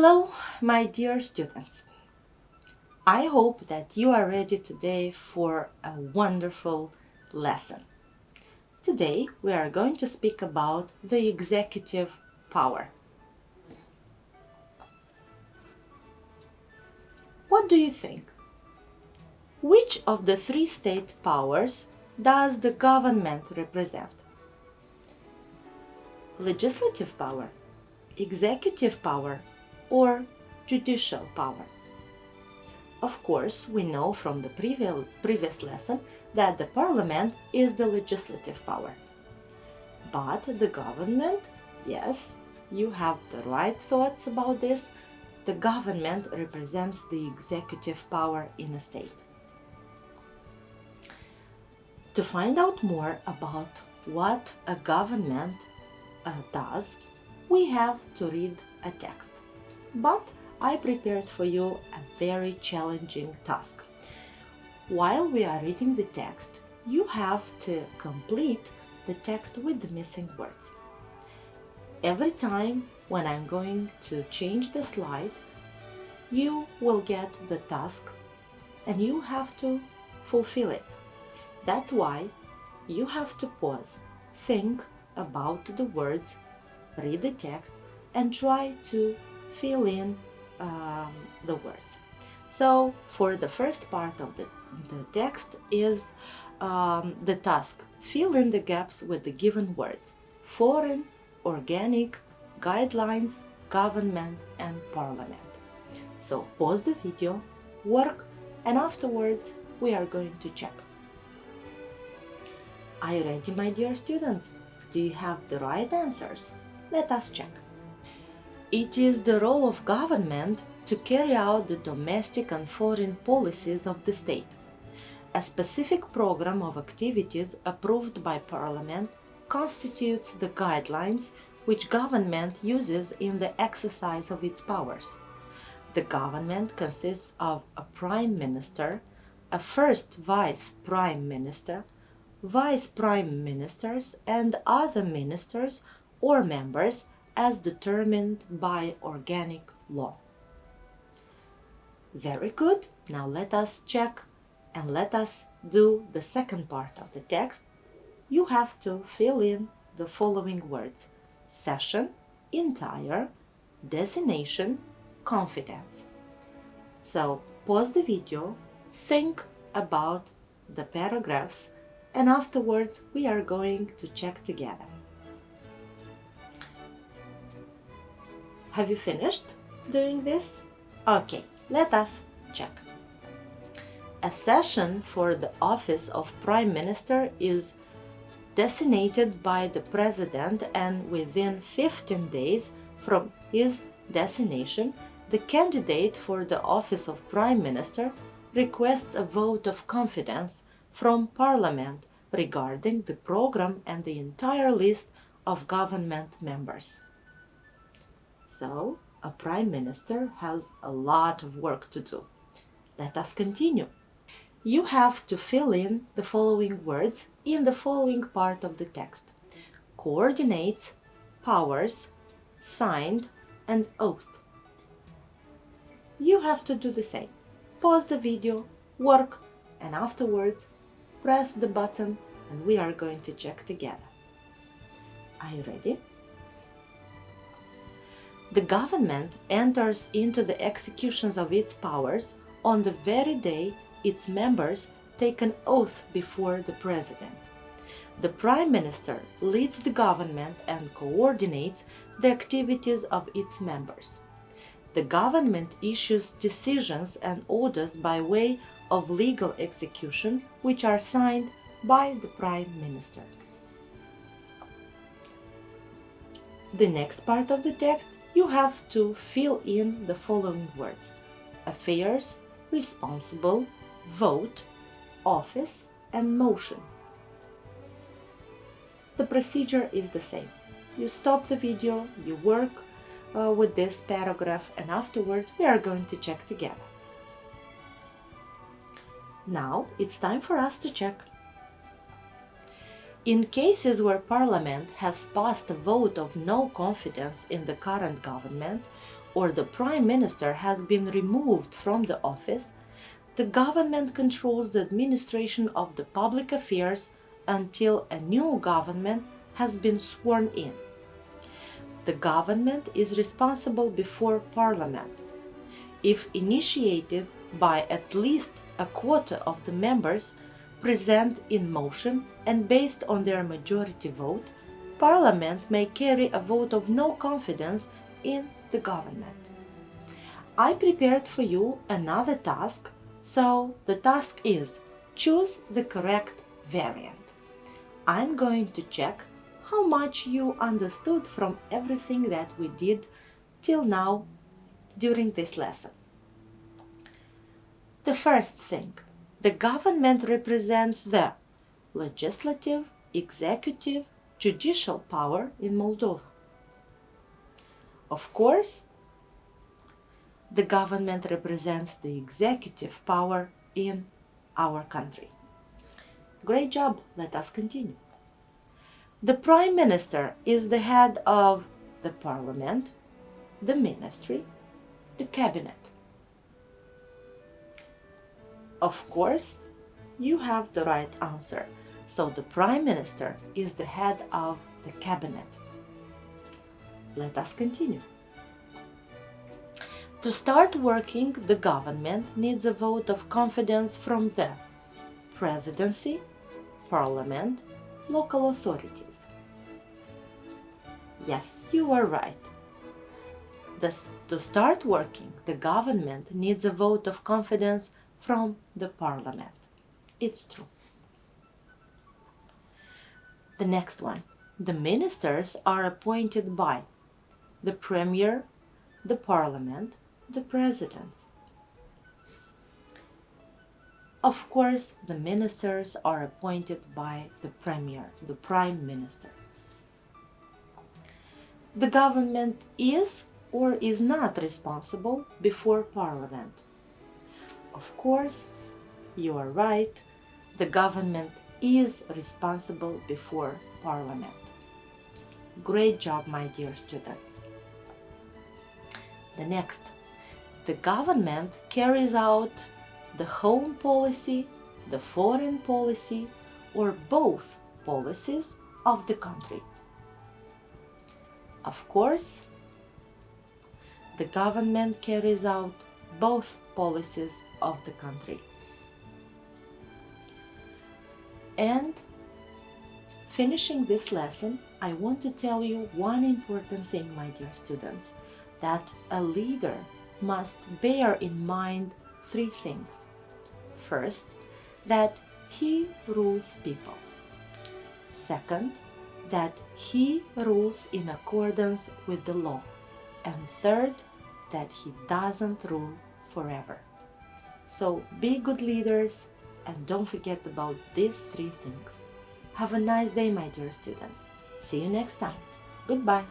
Hello, my dear students. I hope that you are ready today for a wonderful lesson. Today we are going to speak about the executive power. What do you think? Which of the three state powers does the government represent? Legislative power, executive power, or judicial power? Of course, we know from the previous lesson that the parliament is the legislative power. But the government, yes, you have the right thoughts about this, the government represents the executive power in a state. To find out more about what a government does, we have to read a text. But I prepared for you a very challenging task. While we are reading the text, you have to complete the text with the missing words. Every time when I'm going to change the slide, you will get the task and you have to fulfill it. That's why you have to pause, think about the words, read the text, and try to fill in the words. So for the first part of the text is the task. Fill in the gaps with the given words: foreign, organic, guidelines, government, and parliament. So pause the video, work, and afterwards we are going to check. Are you ready, my dear students? Do you have the right answers? Let us check. It is the role of government to carry out the domestic and foreign policies of the state. A specific program of activities approved by Parliament constitutes the guidelines which government uses in the exercise of its powers. The government consists of a Prime Minister, a first Vice Prime Minister, Vice Prime Ministers, and other ministers or members as determined by organic law. Very good. Now let us check and let us do the second part of the text. You have to fill in the following words: session, entire, designation, confidence. So pause the video, think about the paragraphs, and afterwards we are going to check together. Have you finished doing this? Okay, let us check. A session for the office of Prime Minister is designated by the President, and within 15 days from his designation, the candidate for the office of Prime Minister requests a vote of confidence from Parliament regarding the program and the entire list of government members. So, a Prime Minister has a lot of work to do. Let us continue. You have to fill in the following words in the following part of the text: coordinates, powers, signed, and oath. You have to do the same. Pause the video, work, and afterwards press the button and we are going to check together. Are you ready? The government enters into the executions of its powers on the very day its members take an oath before the President. The Prime Minister leads the government and coordinates the activities of its members. The government issues decisions and orders by way of legal execution, which are signed by the Prime Minister. The next part of the text, you have to fill in the following words: affairs, responsible, vote, office, and motion. The procedure is the same. You stop the video, you work with this paragraph, and afterwards we are going to check together. Now it's time for us to check. In cases where Parliament has passed a vote of no confidence in the current government, or the Prime Minister has been removed from the office, the government controls the administration of the public affairs until a new government has been sworn in. The government is responsible before Parliament. If initiated by at least a quota of the members present in motion and based on their majority vote, Parliament may carry a vote of no confidence in the government. I prepared for you another task, so the task is choose the correct variant. I'm going to check how much you understood from everything that we did till now during this lesson. The first thing, the government represents the legislative, executive, judicial power in Moldova. Of course, the government represents the executive power in our country. Great job, let us continue. The Prime Minister is the head of the Parliament, the Ministry, the Cabinet. Of course, you have the right answer. So the Prime Minister is the head of the Cabinet. Let us continue. To start working, the government needs a vote of confidence from the Presidency, Parliament, local authorities. Yes, you are right. To start working, the government needs a vote of confidence from the Parliament. It's true. The next one. The ministers are appointed by the Premier, the Parliament, the Presidents. Of course, the ministers are appointed by the Premier, the Prime Minister. The government is or is not responsible before Parliament. Of course, you are right. The government is responsible before Parliament. Great job, my dear students. The next. The government carries out the home policy, the foreign policy, or both policies of the country. Of course, the government carries out both policies of the country. And finishing this lesson, I want to tell you one important thing, my dear students, that a leader must bear in mind three things. First, that he rules people. Second, that he rules in accordance with the law. And third, that he doesn't rule forever. So be good leaders and don't forget about these three things. Have a nice day, my dear students. See you next time. Goodbye.